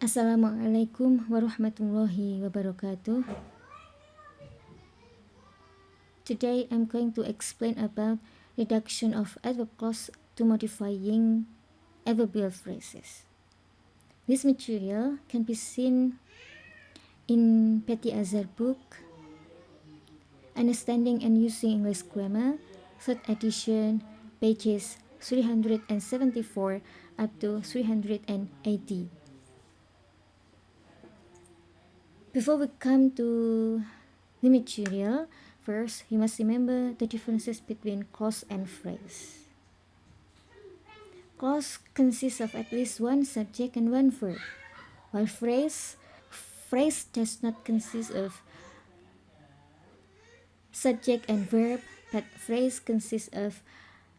Assalamualaikum warahmatullahi wabarakatuh. Today I'm going to explain about reduction of adverb clause to modifying adverbial phrases. This material can be seen in Petty Azhar book, Understanding and Using English Grammar, 3rd edition, pages 374 up to 380. Before we come to the material, first you must remember the differences between clause and phrase. Clause consists of at least one subject and one verb, while phrase does not consist of subject and verb, but phrase consists of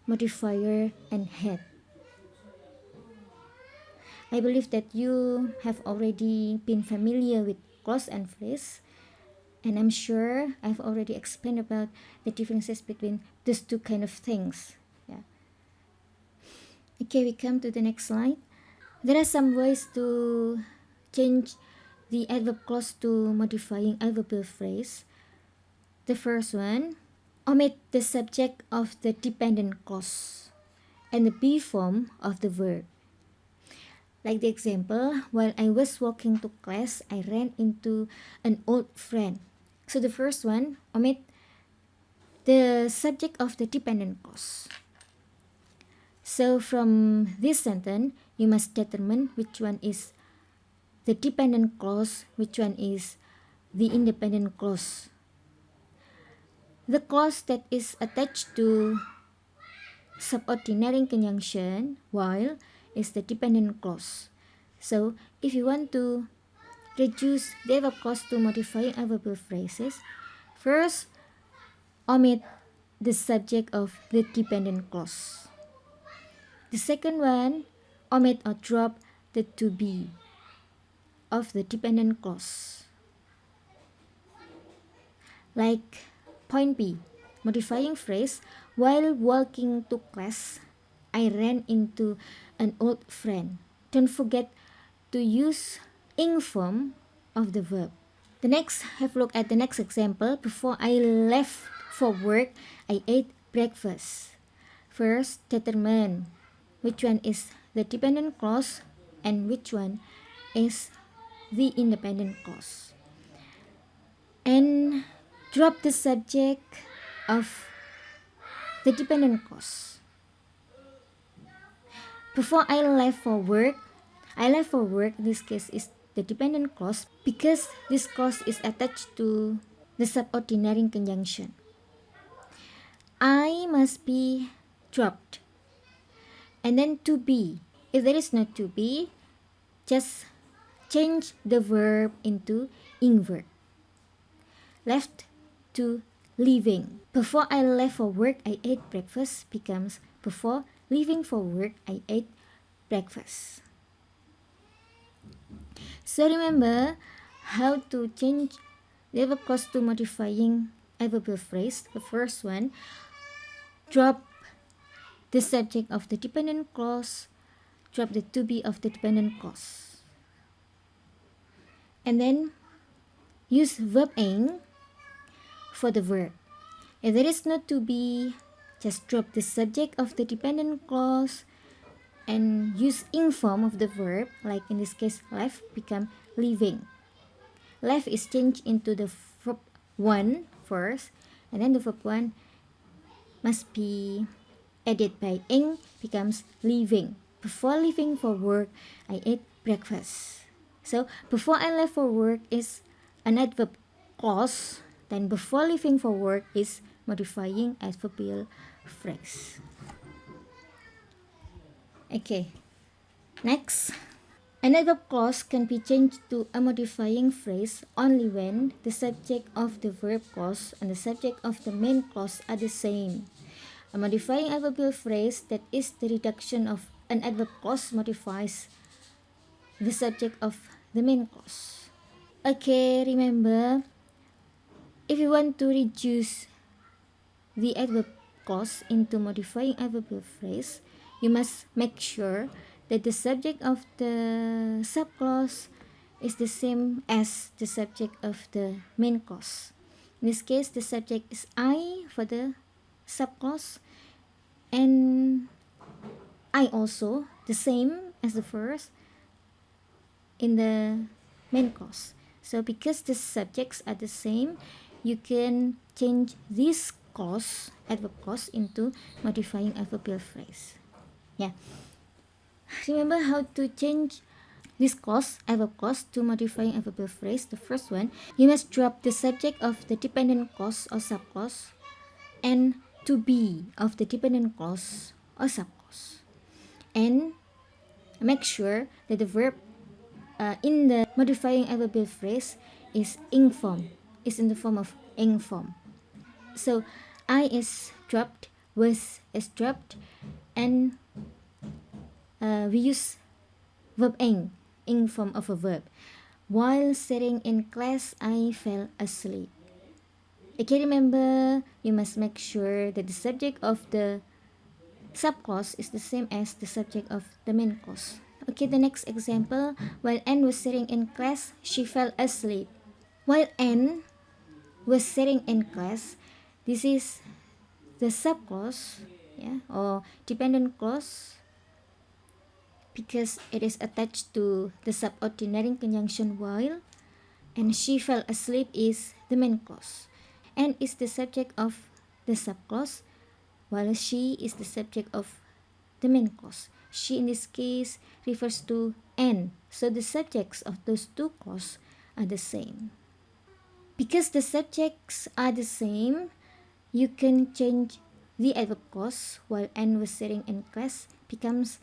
modifier and head. I believe that you have already been familiar with clause and phrase, and I'm sure I've already explained about the differences between these two kind of things. Yeah. Okay, we come to the next slide. There are some ways to change the adverb clause to modifying adverbial phrase. The first one, omit the subject of the dependent clause and the be form of the verb. Like the example, while I was walking to class, I ran into an old friend. So the first one, omit the subject of the dependent clause. So from this sentence, you must determine which one is the dependent clause, which one is the independent clause. The clause that is attached to subordinate conjunction while is the dependent clause. So if you want to reduce the adverb clause to modifying adverbial phrases, first omit the subject of the dependent clause. The second one, omit or drop the to be of the dependent clause. Like point B, modifying phrase, while walking to class, I ran into an old friend. Don't forget to use ing form of the verb. The next, have a look at the next example. Before I left for work, I ate breakfast. First, determine which one is the dependent clause and which one is the independent clause. And drop the subject of the dependent clause. Before I left for work, this case is the dependent clause because this clause is attached to the subordinate conjunction. I must be dropped. And then to be. If there is no to be, just change the verb into ing verb. Left to leaving. Before I left for work, I ate breakfast becomes before leaving for work, I ate breakfast. So remember how to change the adverb clause to modifying adverbial phrase. The first one, drop the subject of the dependent clause, drop the to be of the dependent clause. And then use verb ing for the verb. If there is no to be, just drop the subject of the dependent clause and use ing form of the verb, like in this case left become leaving. Left is changed into the verb 1 first, and then the verb 1 must be added by ing becomes leaving. Before leaving for work, I ate breakfast. So before I left for work is an adverb clause, then before leaving for work is modifying adverbial phrase. Okay, next. An adverb clause can be changed to a modifying phrase only when the subject of the verb clause and the subject of the main clause are the same. A modifying adverbial phrase, that is the reduction of an adverb clause, modifies the subject of the main clause. Okay, remember, if you want to reduce the adverb clause into modifying adverbial phrase, you must make sure that the subject of the subclause is the same as the subject of the main clause. In this case, the subject is I for the subclause, and I also the same as the first in the main clause. So because the subjects are the same, you can change this clause, adverb clause, into modifying adverbial phrase. Yeah. Remember how to change this clause, adverb clause, to modifying adverbial phrase. The first one, you must drop the subject of the dependent clause or subclause and to be of the dependent clause or subclause. And make sure that the verb in the modifying adverbial phrase is ing form, is in the form of ing form. So I is dropped, was is dropped, and we use verb ing form of a verb. While sitting in class, I fell asleep. Okay, remember, you must make sure that the subject of the subclause is the same as the subject of the main clause. Okay, the next example, while Anne was sitting in class, she fell asleep. While Anne was sitting in class, this is the subclause, yeah, or dependent clause, because it is attached to the subordinating conjunction while, and she fell asleep is the main clause. And is the subject of the subclause, while she is the subject of the main clause. She in this case refers to N, so the subjects of those two clauses are the same. Because the subjects are the same, you can change the adverb clause while N was sitting in class becomes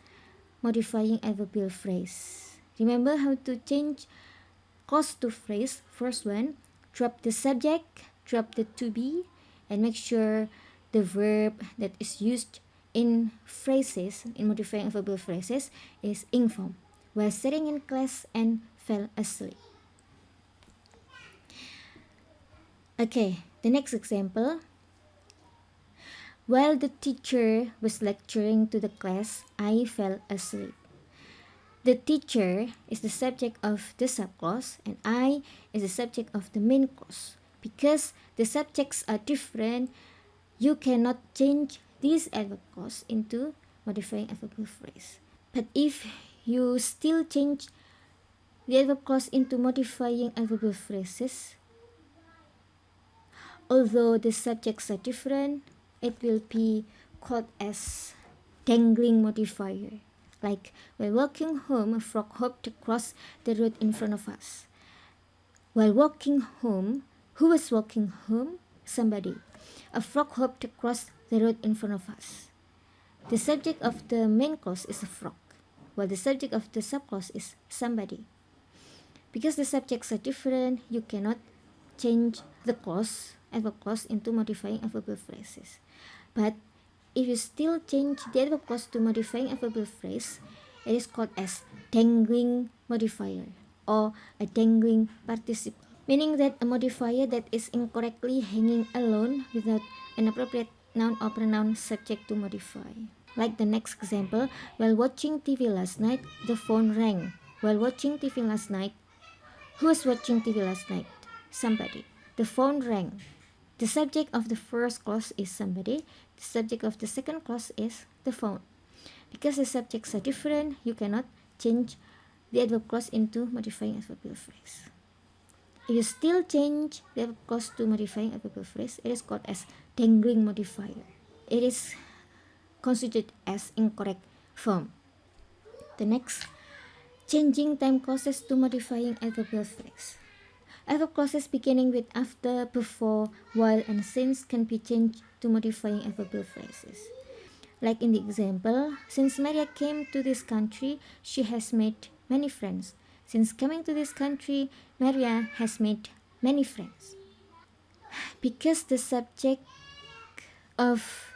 modifying adverbial phrase. Remember how to change clause to phrase. First one, drop the subject, drop the to be, and make sure the verb that is used in phrases, in modifying adverbial phrases, is ing form. While sitting in class and fell asleep. Okay, the next example. While the teacher was lecturing to the class, I fell asleep. The teacher is the subject of the subclause and I is the subject of the main clause. Because the subjects are different, you cannot change this adverb clause into modifying adverbial phrase. But if you still change the adverb clause into modifying adverbial phrases, although the subjects are different, it will be called as dangling modifier. Like, while walking home, a frog hopped across the road in front of us. While walking home, who was walking home? Somebody. A frog hopped across the road in front of us. The subject of the main clause is a frog, while the subject of the subclause is somebody. Because the subjects are different, you cannot change the clause, adverb clause, into modifying adverbial phrases. But if you still change the adverb clause to modifying adverbial phrase, it is called as dangling modifier or a dangling participle, meaning that a modifier that is incorrectly hanging alone without an appropriate noun or pronoun subject to modify. Like the next example, while watching TV last night, the phone rang. While watching TV last night, who was watching TV last night? Somebody. The phone rang. The subject of the first clause is somebody. The subject of the second clause is the phone. Because the subjects are different, you cannot change the adverb clause into modifying adverbial phrase. If you still change the adverb clause to modifying adverbial phrase, it is called as dangling modifier. It is considered as incorrect form. The next, changing time clauses to modifying adverbial phrase. Adverb clauses beginning with after, before, while, and since can be changed to modifying adverbial phrases. Like in the example, since Maria came to this country, she has made many friends. Since coming to this country, Maria has made many friends. Because the subject of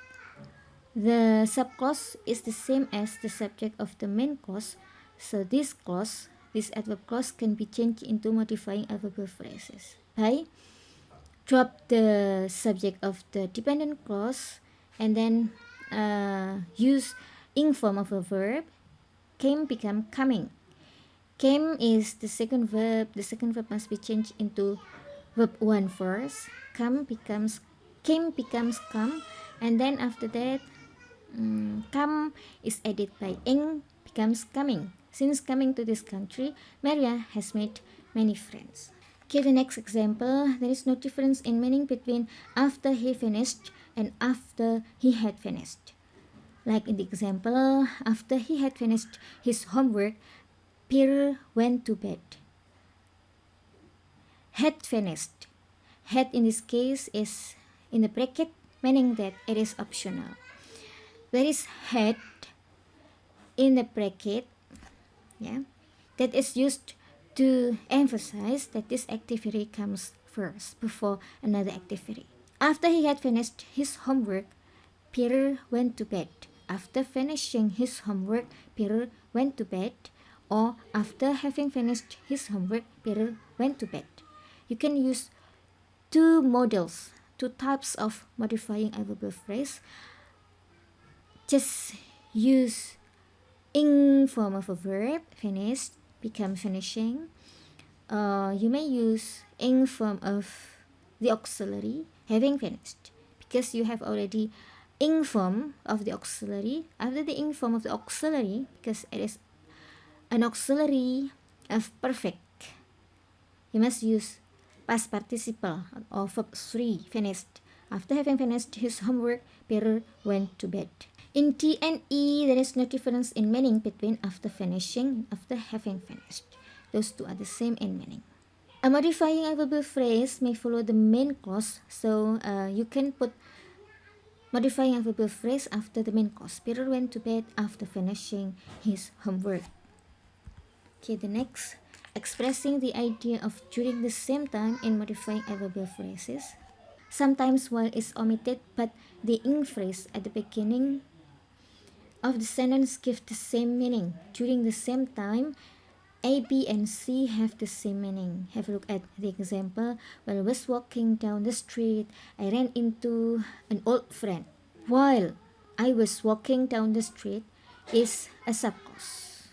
the subclause is the same as the subject of the main clause, so this clause, this adverb clause, can be changed into modifying adverbial phrases by drop the subject of the dependent clause and then use ing form of a verb came become coming. Came is the second verb. The second verb must be changed into verb 1 first. Came becomes come, and then after that, come is added by ing becomes coming. Since coming to this country, Maria has made many friends. Okay, the next example. There is no difference in meaning between after he finished and after he had finished. Like in the example, after he had finished his homework, Peter went to bed. Had finished. Had in this case is in the bracket, meaning that it is optional. There is had in the bracket, yeah, that is used to emphasize that this activity comes first before another activity. After he had finished his homework, Peter went to bed. After finishing his homework, Peter went to bed. Or after having finished his homework, Peter went to bed. You can use two models, two types of modifying adverbial phrase. Just use ing form of a verb, finished, become finishing. You may use ing form of the auxiliary, having finished, because you have already ing form of the auxiliary. After the ing form of the auxiliary, because it is an auxiliary of perfect, you must use past participle or verb 3, finished. After having finished his homework, Peter went to bed. In T and E, there is no difference in meaning between after finishing and after having finished. Those two are the same in meaning. A modifying adverbial phrase may follow the main clause, so you can put modifying adverbial phrase after the main clause. Peter went to bed after finishing his homework. Okay, the next, expressing the idea of during the same time in modifying adverbial phrases. Sometimes while is omitted, but the ing phrase at the beginning of the sentence gives the same meaning. During the same time, A, B, and C have the same meaning. Have a look at the example. While I was walking down the street, I ran into an old friend. While I was walking down the street is a subclause.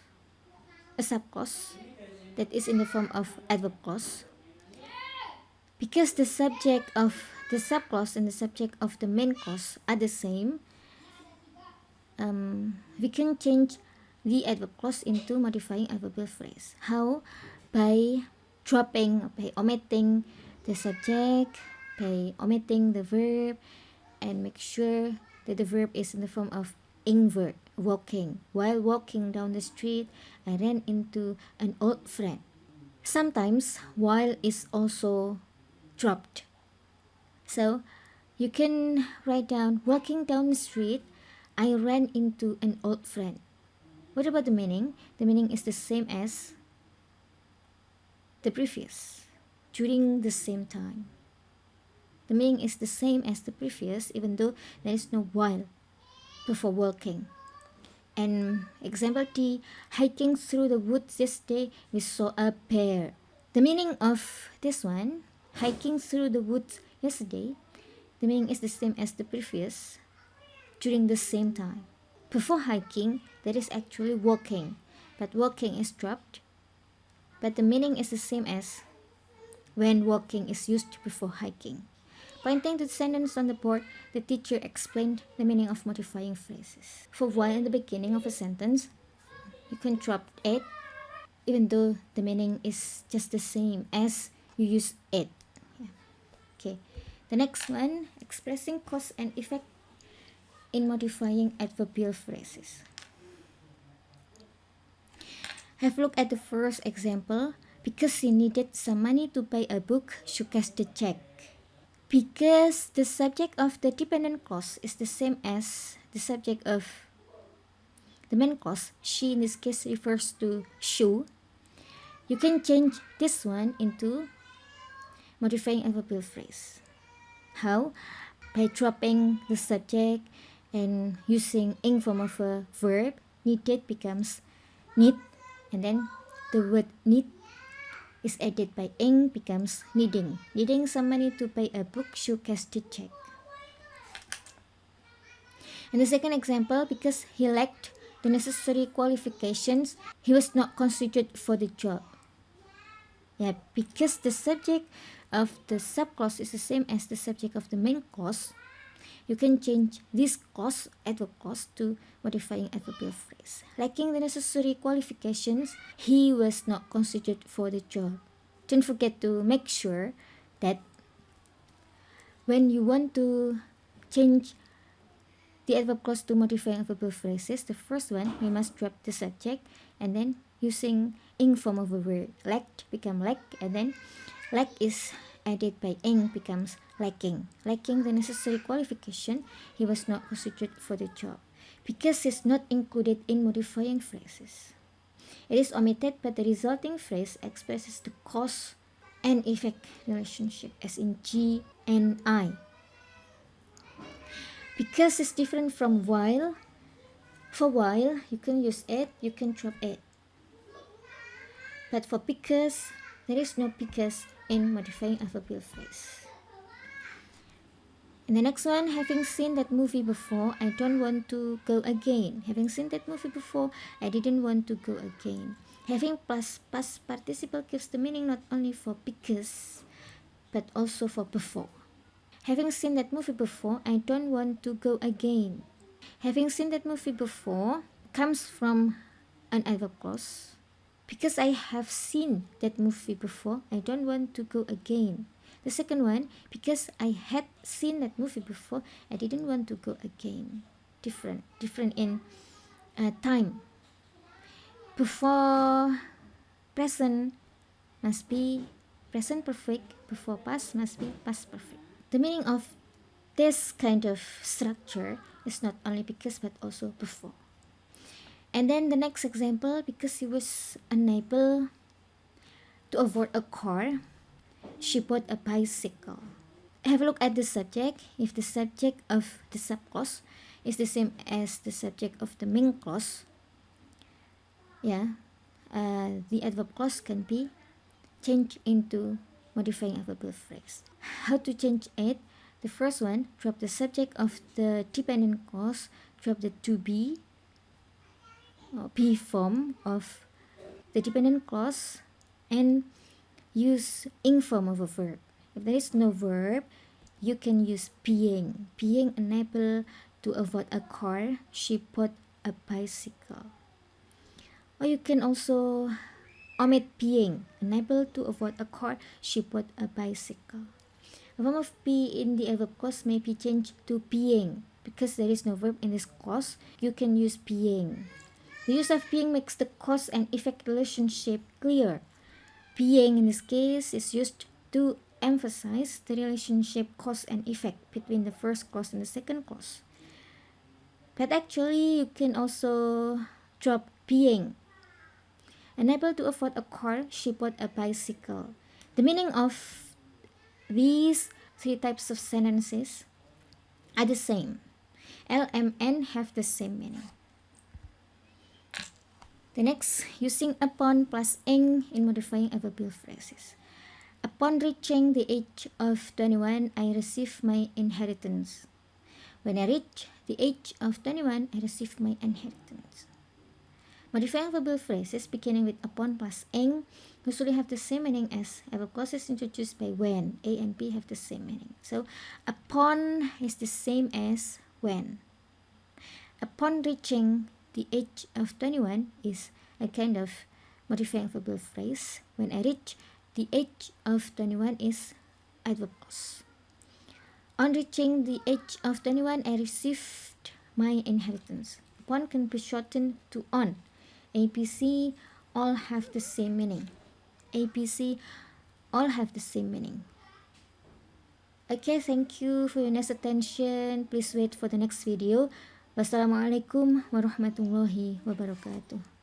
A subclause that is in the form of adverb clause. Because the subject of the subclause and the subject of the main clause are the same, we can change the adverb clause into modifying adverbial phrase. How? By dropping, by omitting the subject, by omitting the verb, and make sure that the verb is in the form of ing verb, walking. While walking down the street, I ran into an old friend. Sometimes while is also dropped. So you can write down, walking down the street, I ran into an old friend. What about the meaning? The meaning is the same as the previous, during the same time. The meaning is the same as the previous, even though there is no while before walking. And example D, hiking through the woods yesterday, we saw a bear. The meaning of this one, hiking through the woods yesterday, the meaning is the same as the previous, during the same time. Before hiking, that is actually walking, but walking is dropped. But the meaning is the same as when walking is used before hiking. Pointing to the sentence on the board, the teacher explained the meaning of modifying phrases. For while in the beginning of a sentence, you can drop it, even though the meaning is just the same as you use it. Yeah. Okay. The next one, expressing cause and effect in modifying adverbial phrases. Have a look at the first example. Because he needed some money to buy a book, she cashed the check. Because the subject of the dependent clause is the same as the subject of the main clause, she in this case refers to shoe, you can change this one into modifying adverbial phrase. How? By dropping the subject and using ing form of a verb, needed becomes need, and then the word need is added by ing, becomes needing. Needing some money to buy a book, she cashed the check. And the second example, because he lacked the necessary qualifications, he was not considered for the job. Yeah, because the subject of the subclause is the same as the subject of the main clause, you can change this clause, adverb clause, to modifying adverbial phrase. Lacking the necessary qualifications, he was not considered for the job. Don't forget to make sure that when you want to change the adverb clause to modifying adverbial phrases, the first one, we must drop the subject and then using ing form of a word. Lacked become lack, and then lack is added by ing becomes lacking. Lacking the necessary qualification, he was not considered for the job. Because it's not included in modifying phrases, it is omitted, but the resulting phrase expresses the cause and effect relationship, as in G and I. Because it's different from while, for while, you can use it, you can drop it. But for because, there is no because in modifying adverbial phrase. And the next one, having seen that movie before, I don't want to go again. Having seen that movie before, I didn't want to go again. Having plus past participle gives the meaning not only for because, but also for before. Having seen that movie before, I don't want to go again. Having seen that movie before comes from an adverb clause. Because I have seen that movie before, I don't want to go again. The second one, because I had seen that movie before, I didn't want to go again. Different in time. Before present must be present perfect, before past must be past perfect. The meaning of this kind of structure is not only because but also before. And then the next example, because he was unable to avoid a car, she bought a bicycle. Have a look at the subject. If the subject of the subclause is the same as the subject of the main clause, the adverb clause can be changed into modifying adverbial phrase. How to change it? The first one, drop the subject of the dependent clause, drop the to be or be form of the dependent clause, and use ing form of a verb. If there is no verb, you can use being. Being unable to avoid a car, she bought a bicycle. Or you can also omit being. Unable to avoid a car, she bought a bicycle. The form of be in the adverb clause may be changed to being. Because there is no verb in this clause, you can use being. The use of being makes the cause and effect relationship clear. Being in this case is used to emphasize the relationship cause and effect between the first clause and the second clause. But actually, you can also drop being. Unable to afford a car, she bought a bicycle. The meaning of these three types of sentences are the same. L, M, N have the same meaning. The next, using upon plus ing in modifying adverbial phrases. Upon reaching the age of 21, I received my inheritance. When I reach the age of 21, I received my inheritance. Modifying adverbial phrases beginning with upon plus ing usually have the same meaning as adverb clauses introduced by when. A and B have the same meaning. So, upon is the same as when. Upon reaching the age of 21 is a kind of modifying adverbial phrase. When I reach the age of 21 is adverb clause. On reaching the age of 21, I received my inheritance. Upon can be shortened to on. APC all have the same meaning. APC all have the same meaning. Okay, thank you for your nice attention. Please wait for the next video. Wassalamualaikum warahmatullahi wabarakatuh.